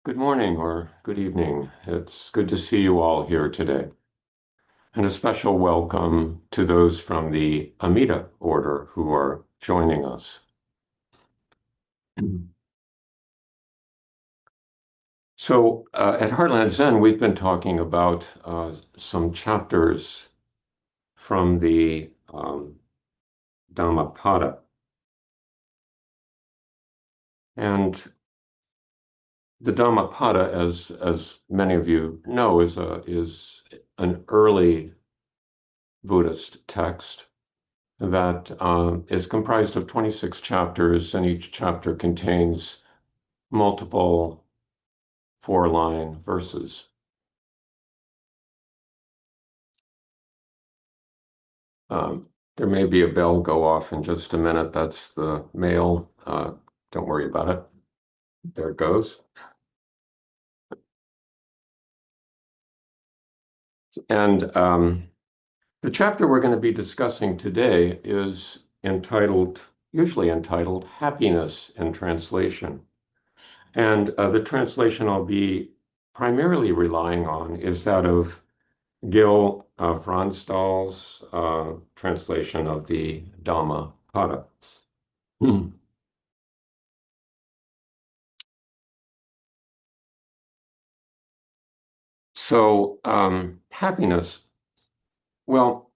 Good morning or good evening. It's good to see you all here today. And a special welcome to those from the Amida order who are joining us. So, at Heartland Zen, we've been talking about some chapters from the Dhammapada. And the Dhammapada, as many of you know, is an early Buddhist text that is comprised of 26 chapters, and each chapter contains multiple four-line verses. There may be a bell go off in just a minute. That's the mail. Don't worry about it. There it goes. And the chapter we're going to be discussing today is usually entitled Happiness in Translation. And the translation I'll be primarily relying on is that of Gil Fronsdal's translation of the Dhammapada. Hmm. So, happiness, well,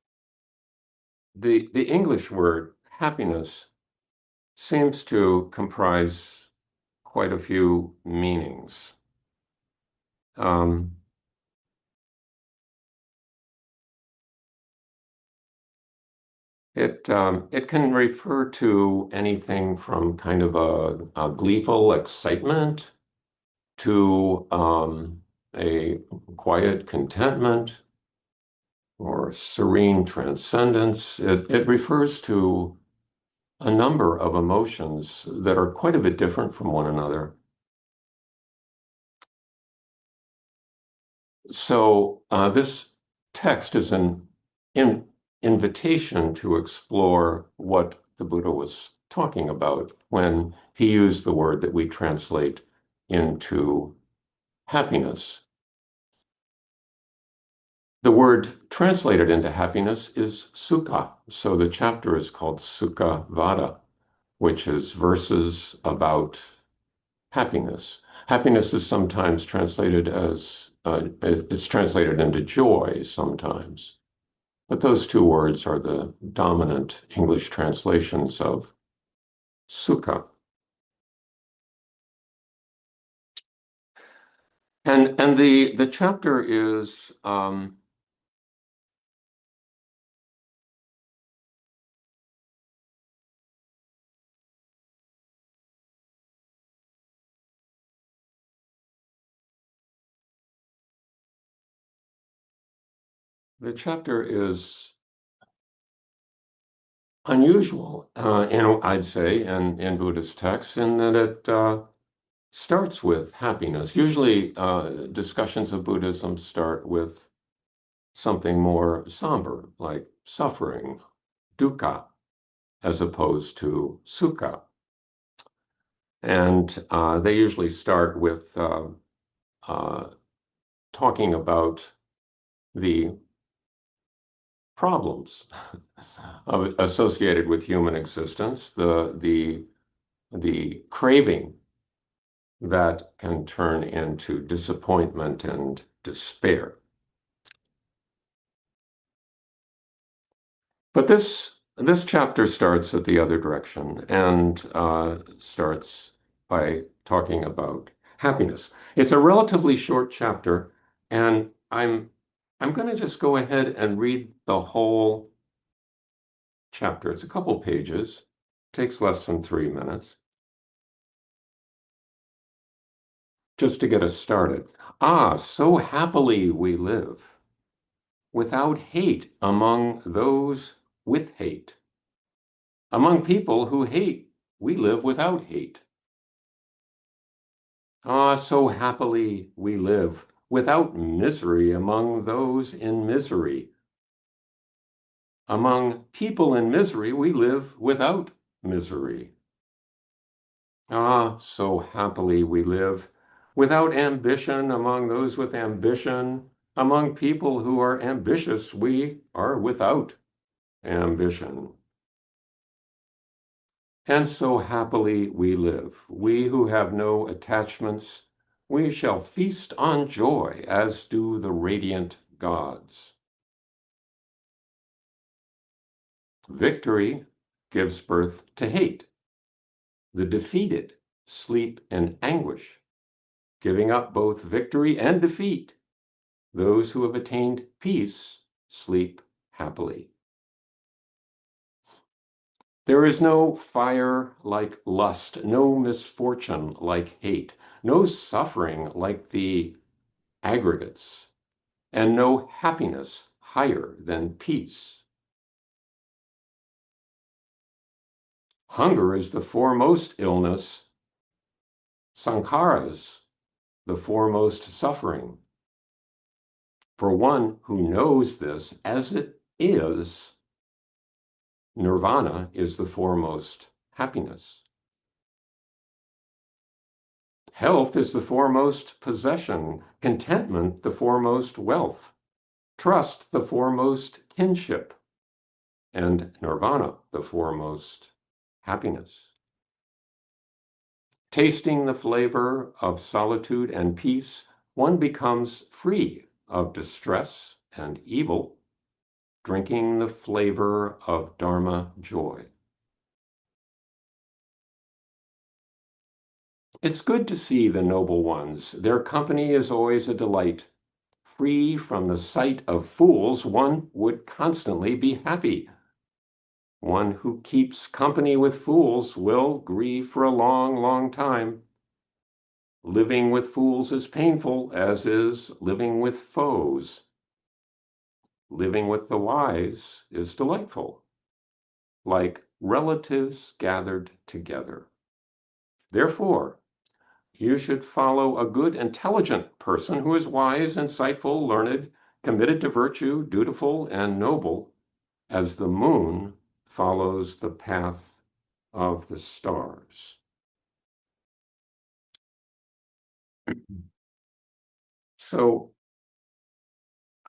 the English word happiness seems to comprise quite a few meanings. Um, it can refer to anything from kind of a gleeful excitement to a quiet contentment or serene transcendence. It refers to a number of emotions that are quite a bit different from one another. So this text is an invitation to explore what the Buddha was talking about when he used the word that we translate into happiness. The word translated into happiness is sukkha. So the chapter is called Sukkha Vada, which is verses about happiness. Happiness is sometimes translated as, it's translated into joy sometimes. But those two words are the dominant English translations of sukha. And the chapter is the chapter is unusual, I'd say, in Buddhist texts, in that it starts with happiness. Usually, discussions of Buddhism start with something more somber, like suffering, dukkha, as opposed to sukha. And they usually start with uh, talking about the problems associated with human existence, the craving that can turn into disappointment and despair. But this chapter starts at the other direction and starts by talking about happiness. It's a relatively short chapter, and I'm going to just go ahead and read the whole chapter. It's a couple pages, takes less than 3 minutes, just to get us started. Ah, so happily we live, without hate among those with hate. Among people who hate, we live without hate. Ah, so happily we live, without misery among those in misery. Among people in misery, we live without misery. Ah, so happily we live, without ambition among those with ambition, among people who are ambitious, we are without ambition. And so happily we live, we who have no attachments, we shall feast on joy as do the radiant gods. Victory gives birth to hate. The defeated sleep in anguish, giving up both victory and defeat. Those who have attained peace sleep happily. There is no fire like lust, no misfortune like hate, no suffering like the aggregates, and no happiness higher than peace. Hunger is the foremost illness, sankharas, the foremost suffering. For one who knows this as it is, nirvana is the foremost happiness. Health is the foremost possession, contentment the foremost wealth, trust the foremost kinship, and nirvana the foremost happiness. Tasting the flavor of solitude and peace, one becomes free of distress and evil, drinking the flavor of Dharma joy. It's good to see the noble ones. Their company is always a delight. Free from the sight of fools, one would constantly be happy. One who keeps company with fools will grieve for a long, long time. Living with fools is painful, as is living with foes. Living with the wise is delightful, like relatives gathered together. Therefore, you should follow a good, intelligent person who is wise, insightful, learned, committed to virtue, dutiful, and noble, as the moon follows the path of the stars. So,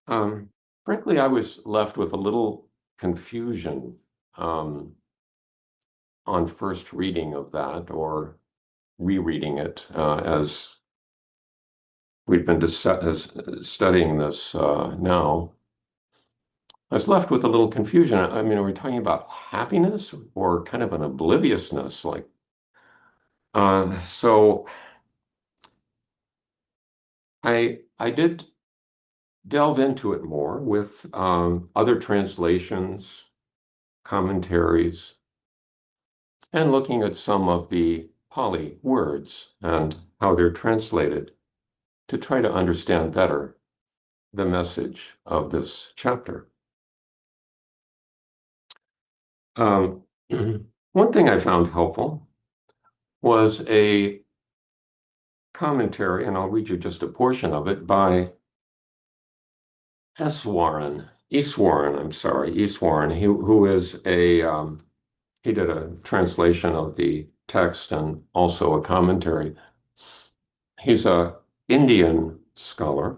um, frankly, I was left with a little confusion um, on first reading of that or rereading it as we've been studying this now. I was left with a little confusion. I mean, are we talking about happiness or kind of an obliviousness? So I did delve into it more with other translations, commentaries, and looking at some of the Pali words and how they're translated to try to understand better the message of this chapter. Um, one thing I found helpful was a commentary, and I'll read you just a portion of it, by Eastwarren, who is he did a translation of the text and also a commentary. He's a Indian scholar,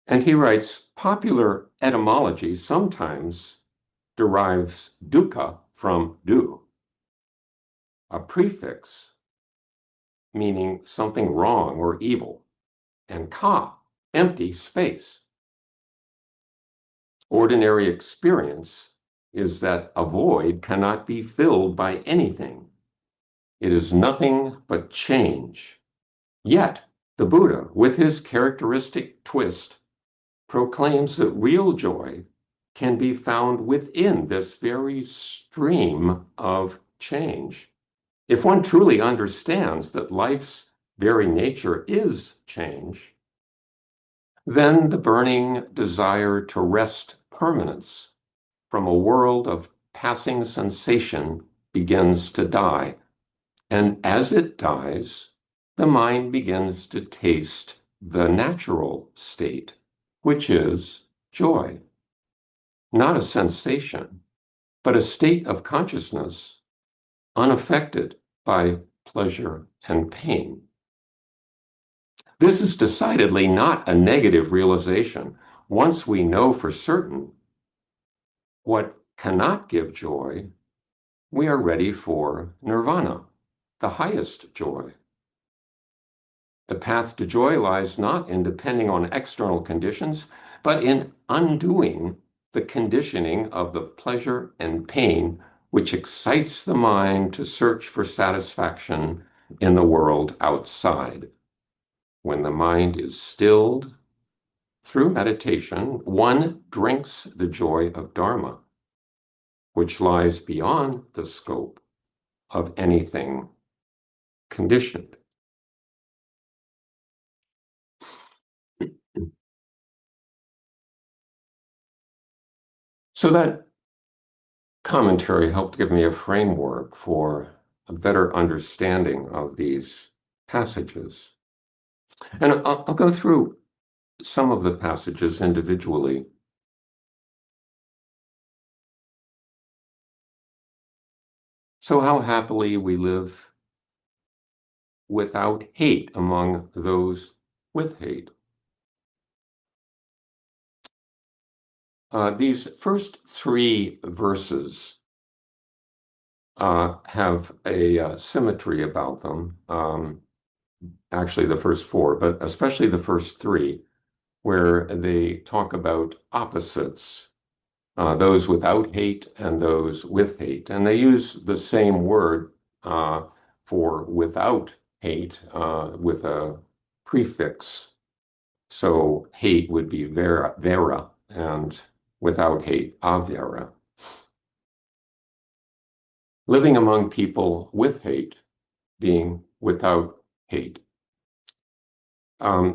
and he writes, popular etymology sometimes derives dukkha from du, a prefix meaning something wrong or evil, and ka, empty space. Ordinary experience is that a void cannot be filled by anything. It is nothing but change. Yet, the Buddha, with his characteristic twist, proclaims that real joy can be found within this very stream of change. If one truly understands that life's very nature is change, then the burning desire to wrest permanence from a world of passing sensation begins to die. And as it dies, the mind begins to taste the natural state, which is joy. not a sensation, but a state of consciousness unaffected by pleasure and pain. This is decidedly not a negative realization. Once we know for certain what cannot give joy, we are ready for nirvana, the highest joy. The path to joy lies not in depending on external conditions, but in undoing the conditioning of the pleasure and pain which excites the mind to search for satisfaction in the world outside. When the mind is stilled through meditation, one drinks the joy of Dharma, which lies beyond the scope of anything conditioned. So that commentary helped give me a framework for a better understanding of these passages. And I'll go through some of the passages individually. So, how happily we live without hate among those with hate. These first three verses have a symmetry about them. Actually, the first four, but especially the first three, where they talk about opposites, those without hate and those with hate. And they use the same word for without hate with a prefix. So hate would be vera, and without hate, avera. Living among people with hate, being without hate. I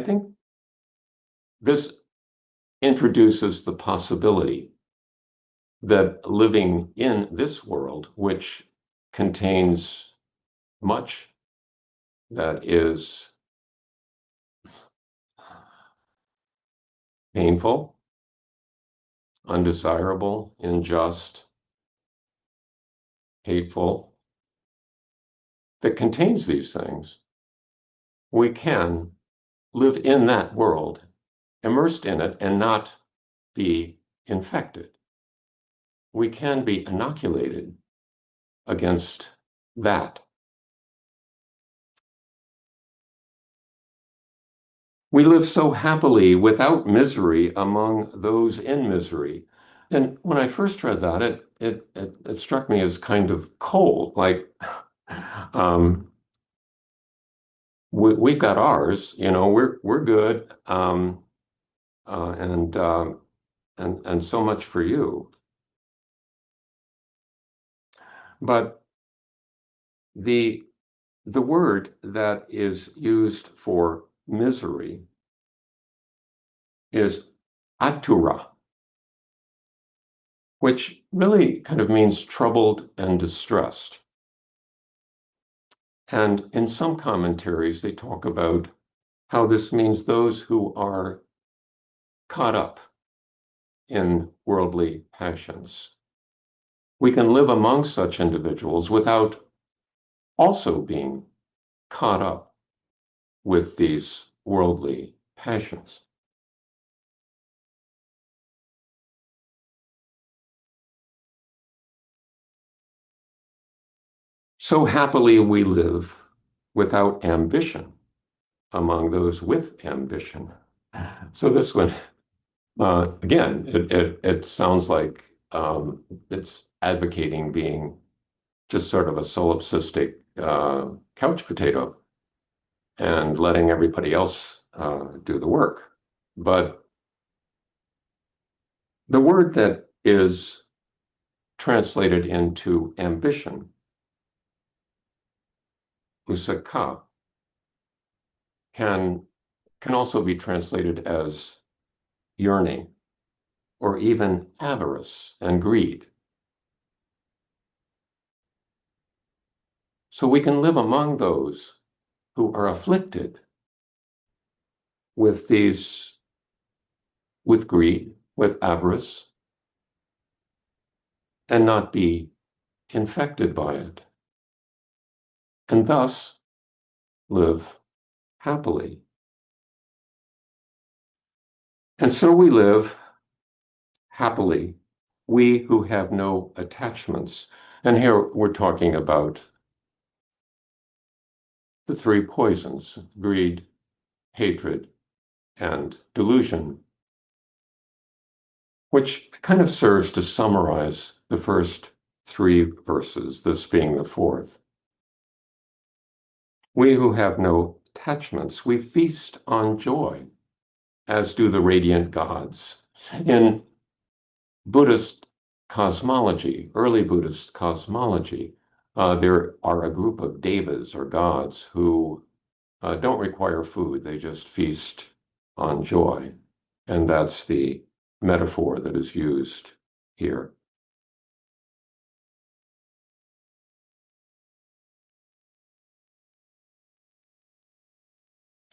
think this introduces the possibility that living in this world, which contains much that is painful, undesirable, unjust, hateful, that contains these things, we can live in that world, immersed in it, and not be infected. We can be inoculated against that. We live so happily without misery among those in misery. And when I first read that, it struck me as kind of cold, like we've got ours, we're good, and so much for you. But the word that is used for misery is atura, which really kind of means troubled and distressed. And in some commentaries, they talk about how this means those who are caught up in worldly passions. We can live among such individuals without also being caught up with these worldly passions. So happily we live without ambition among those with ambition. So this one, again, it sounds like it's advocating being just sort of a solipsistic couch potato and letting everybody else do the work. But the word that is translated into ambition, usaka, can also be translated as yearning or even avarice and greed. So we can live among those who are afflicted with these with greed, with avarice, and not be infected by it, and thus live happily. And so we live happily, we who have no attachments. And here we're talking about the three poisons: greed, hatred, and delusion, which kind of serves to summarize the first three verses, this being the fourth. We who have no attachments, we feast on joy, as do the radiant gods. In Buddhist cosmology, early Buddhist cosmology, there are a group of devas or gods who don't require food. They just feast on joy. And that's the metaphor that is used here.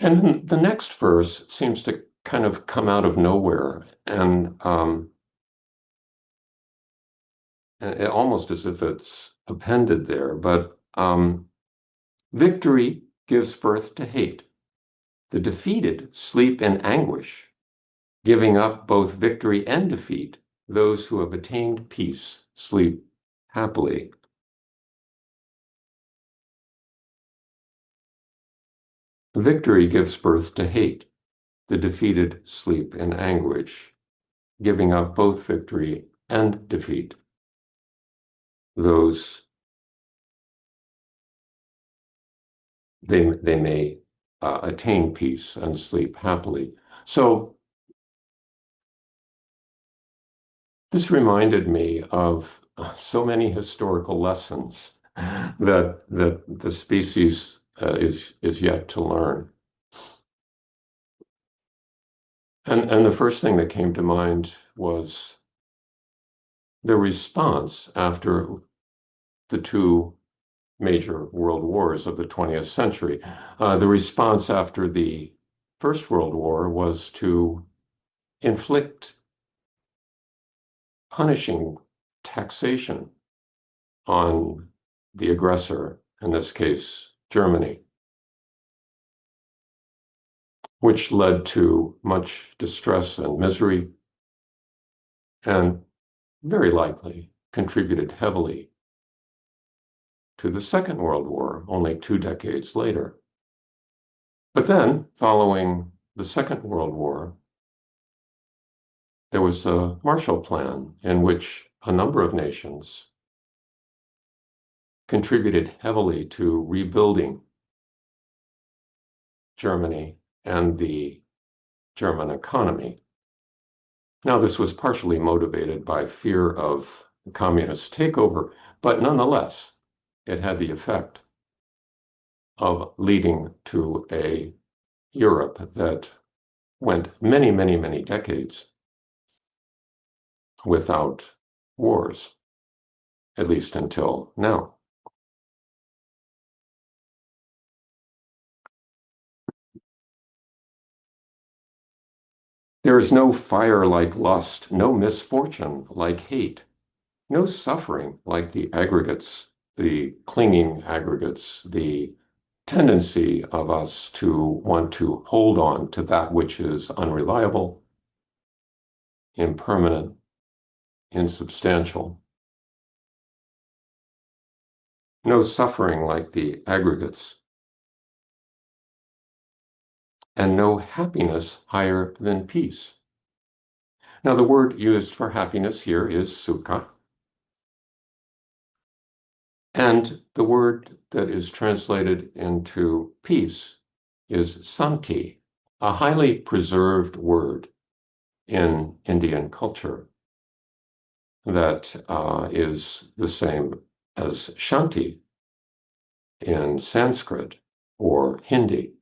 And then the next verse seems to kind of come out of nowhere and almost as if it's appended there. But victory gives birth to hate. The defeated sleep in anguish, giving up both victory and defeat. Those who have attained peace sleep happily. Victory gives birth to hate. The defeated sleep in anguish, giving up both victory and defeat. Those they may attain peace and sleep happily. So this reminded me of so many historical lessons that the species is yet to learn. And the first thing that came to mind was the response after the two major world wars of the 20th century. The response after the First World War was to inflict punishing taxation on the aggressor, in this case, Germany, which led to much distress and misery, and very likely contributed heavily to the Second World War, only 2 decades later. But then, following the Second World War, there was a Marshall Plan in which a number of nations contributed heavily to rebuilding Germany and the German economy. Now, this was partially motivated by fear of communist takeover, but nonetheless, it had the effect of leading to a Europe that went many, many, many decades without wars, at least until now. There is no fire like lust, no misfortune like hate, no suffering like the aggregates, the clinging aggregates, the tendency of us to want to hold on to that which is unreliable, impermanent, insubstantial. No suffering like the aggregates, and no happiness higher than peace. Now, the word used for happiness here is sukkha, and the word that is translated into peace is santi, a highly preserved word in Indian culture that is the same as shanti in Sanskrit or Hindi.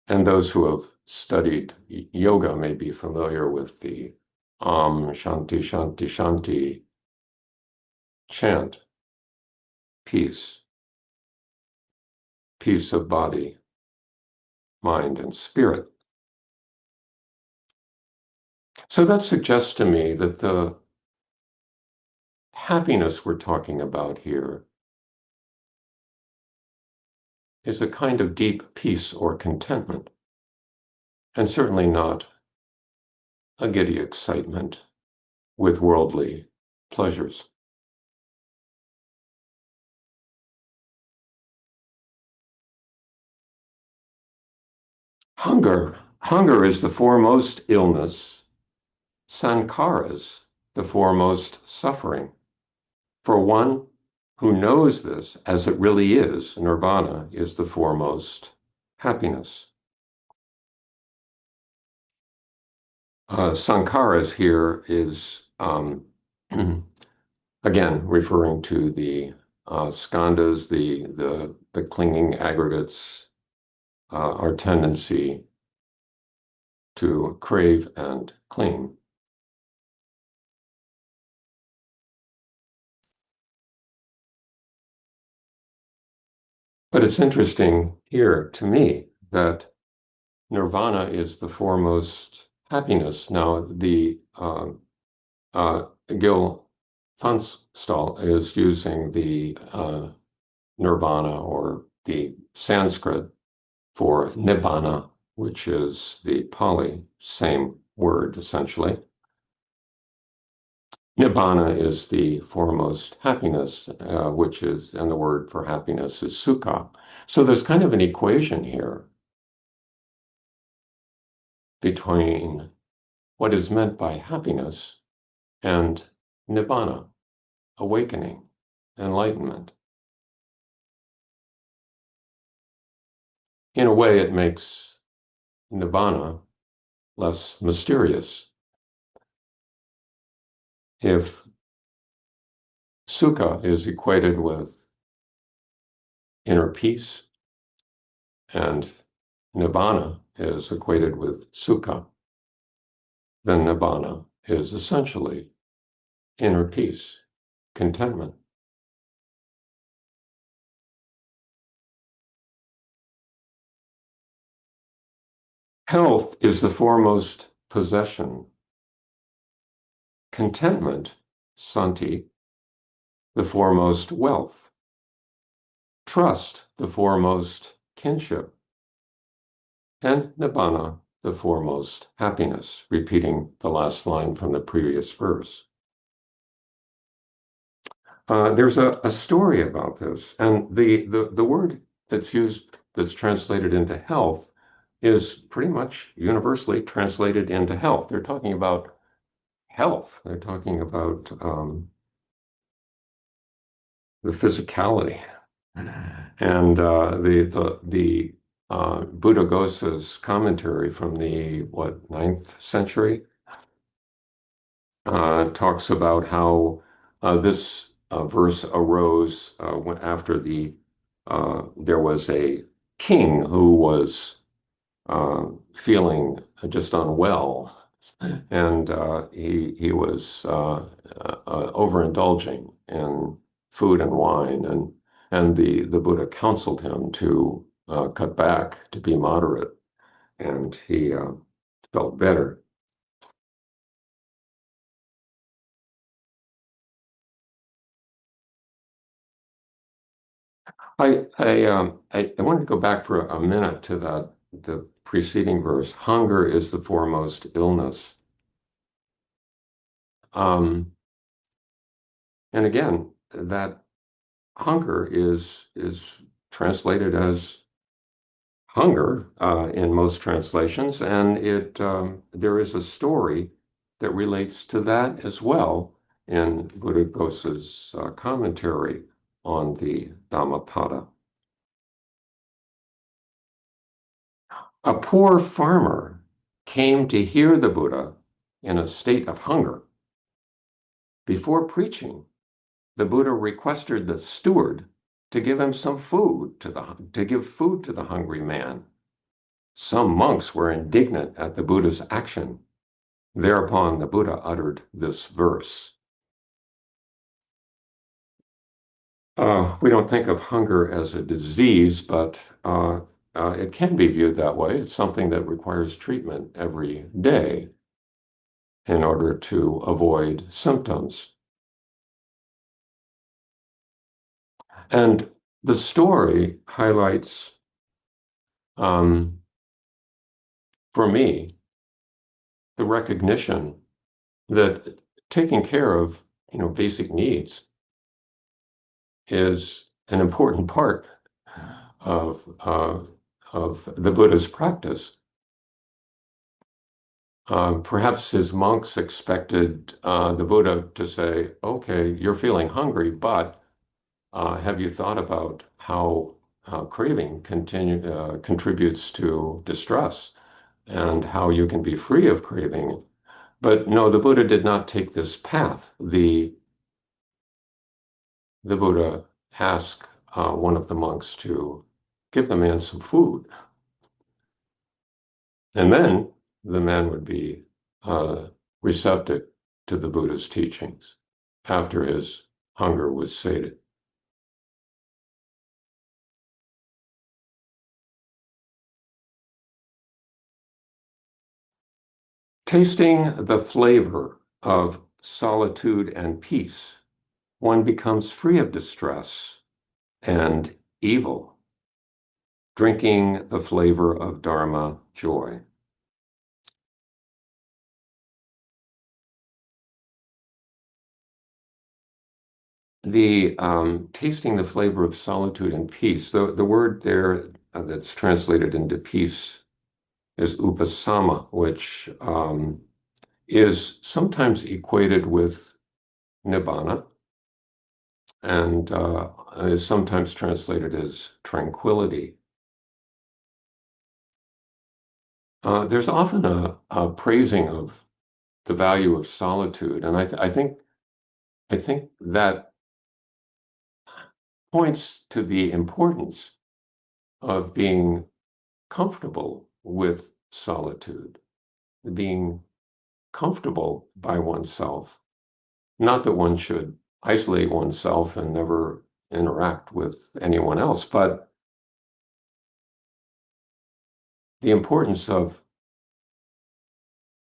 And those who have studied yoga may be familiar with the Shanti, Shanti, Shanti chant, peace, peace of body, mind, and spirit. So that suggests to me that the happiness we're talking about here is a kind of deep peace or contentment, and certainly not a giddy excitement with worldly pleasures. Hunger is the foremost illness, sankharas, the foremost suffering. For one who knows this as it really is, nirvana is the foremost happiness. Sankharas here is, again, referring to the skandhas, the clinging aggregates, our tendency to crave and cling. But it's interesting here to me that nirvana is the foremost happiness. Now, the Gil Funstall is using the nirvana or the Sanskrit for nibbana, which is the Pali, same word essentially. Nibbana is the foremost happiness, which is, and the word for happiness is sukkha. So there's kind of an equation here between what is meant by happiness and nibbana, awakening, enlightenment. In a way, it makes nibbana less mysterious. If sukha is equated with inner peace and nibbana is equated with sukha, then nibbana is essentially inner peace, contentment. Health is the foremost possession. Contentment, santi, the foremost wealth. Trust, the foremost kinship. And nibbana, the foremost happiness, repeating the last line from the previous verse. There's a story about this, and the word that's used, that's translated into health, is pretty much universally translated into health. They're talking about health. They're talking about the physicality, and Buddhaghosa's commentary from the ninth century talks about how this verse arose after there was a king who was feeling just unwell, and he was overindulging in food and wine, and the Buddha counseled him to cut back, to be moderate, and he felt better. I wanted to go back for a minute to the preceding verse. Hunger is the foremost illness. Um, and again, that hunger is translated as hunger in most translations, and there is a story that relates to that as well in Buddhaghosa's commentary on the Dhammapada. A poor farmer came to hear the Buddha in a state of hunger. Before preaching, the Buddha requested the steward to give him some food to give food to the hungry man. Some monks were indignant at the Buddha's action. Thereupon the Buddha uttered this verse. We don't think of hunger as a disease, but it can be viewed that way. It's something that requires treatment every day. in order to avoid symptoms. And the story highlights, um, for me, the recognition that taking care of, basic needs is an important part of the Buddha's practice. Perhaps his monks expected the Buddha to say, "Okay, you're feeling hungry, but have you thought about how craving contributes to distress and how you can be free of craving?" But no, the Buddha did not take this path. The Buddha asked one of the monks to give the man some food, and then the man would be receptive to the Buddha's teachings after his hunger was sated. Tasting the flavor of solitude and peace, one becomes free of distress and evil, drinking the flavor of Dharma joy. The tasting the flavor of solitude and peace, the word there that's translated into peace is upasama, which is sometimes equated with nibbana and is sometimes translated as tranquility. There's often a praising of the value of solitude, and I think that points to the importance of being comfortable with solitude, being comfortable by oneself. Not that one should isolate oneself and never interact with anyone else, but the importance of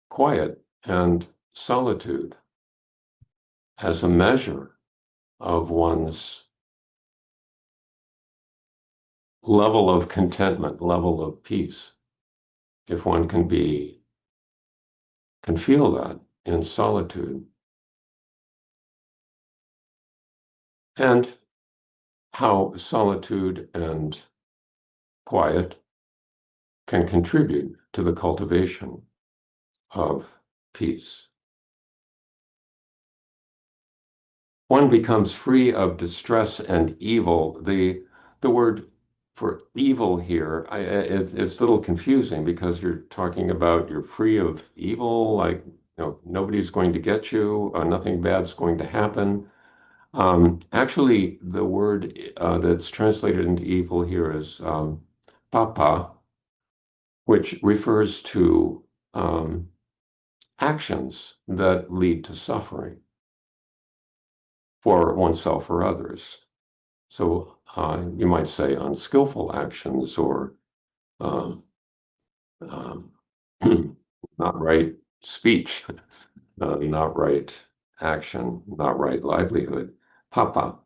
quiet and solitude as a measure of one's level of contentment, level of peace. If one can feel that in solitude, and how solitude and quiet can contribute to the cultivation of peace. One becomes free of distress and evil. The word for evil here, it's a little confusing because you're talking about you're free of evil, like nobody's going to get you, nothing bad's going to happen. Actually, the word that's translated into evil here is papa, which refers to actions that lead to suffering for oneself or others. So you might say unskillful actions or um, um, not right speech, not right action, not right livelihood. Papa,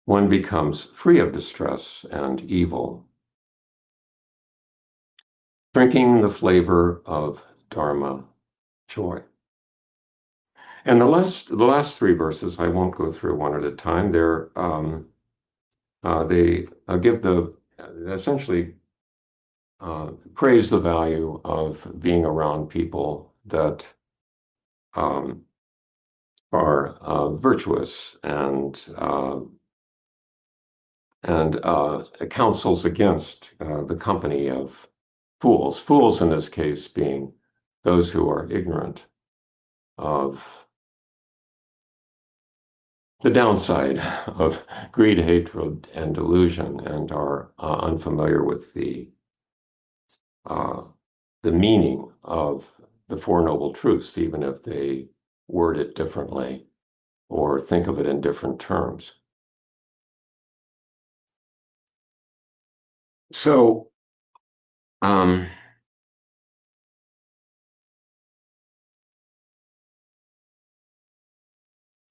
one becomes free of distress and evil, drinking the flavor of Dharma joy. And the last three verses, I won't go through one at a time. They give essentially praise the value of being around people that um, are virtuous and counsels against the company of fools. Fools in this case being those who are ignorant of the downside of greed, hatred, and delusion, and are unfamiliar with uh, the meaning of the Four Noble Truths, even if they word it differently or think of it in different terms. So, um,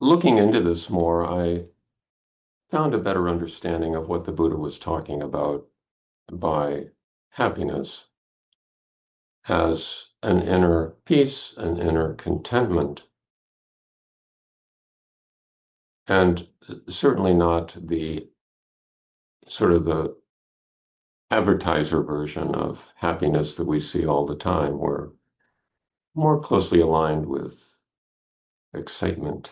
looking into this more, I found a better understanding of what the Buddha was talking about by happiness as an inner peace, an inner contentment, and certainly not the sort of the advertiser version of happiness that we see all the time. We're more closely aligned with excitement.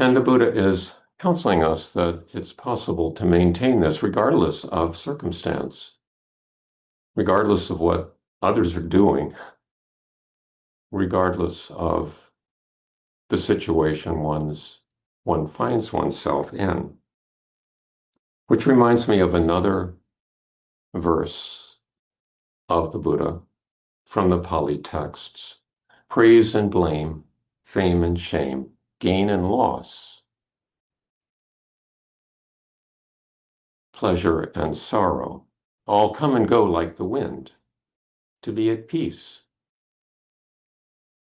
And the Buddha is counseling us that it's possible to maintain this regardless of circumstance, regardless of what others are doing, regardless of the situation one finds oneself in. Which reminds me of another verse of the Buddha from the Pali texts. Praise and blame, fame and shame, gain and loss, pleasure and sorrow, all come and go like the wind. To be at peace,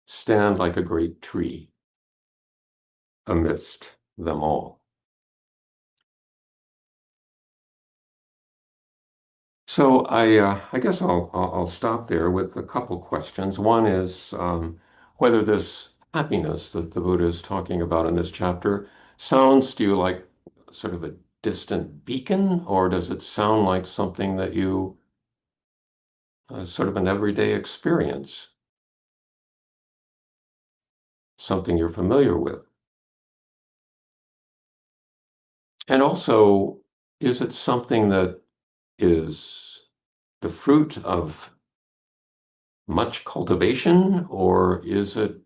stand like a great tree amidst them all. So I guess I'll stop there with a couple questions. One is whether this happiness that the Buddha is talking about in this chapter sounds to you like sort of a distant beacon, or does it sound like something that you sort of an everyday experience, something you're familiar with? And also, is it something that is the fruit of much cultivation, or is it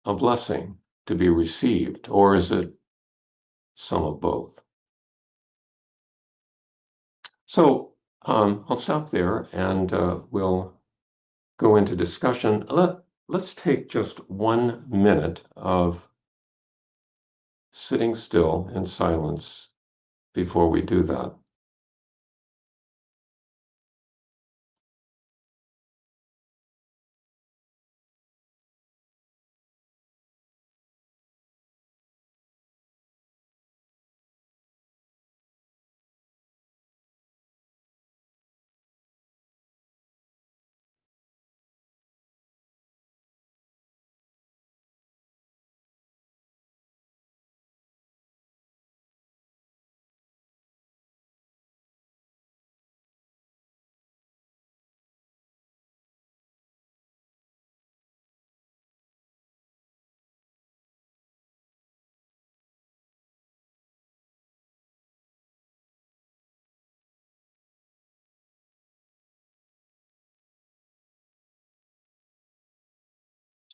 a blessing to be received, or is it some of both? So I'll stop there and we'll go into discussion. Let's take just 1 minute of sitting still in silence before we do that.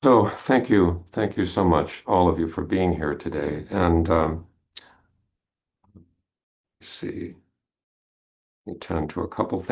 So thank you so much, all of you, for being here today. And let's see, we turn to a couple things.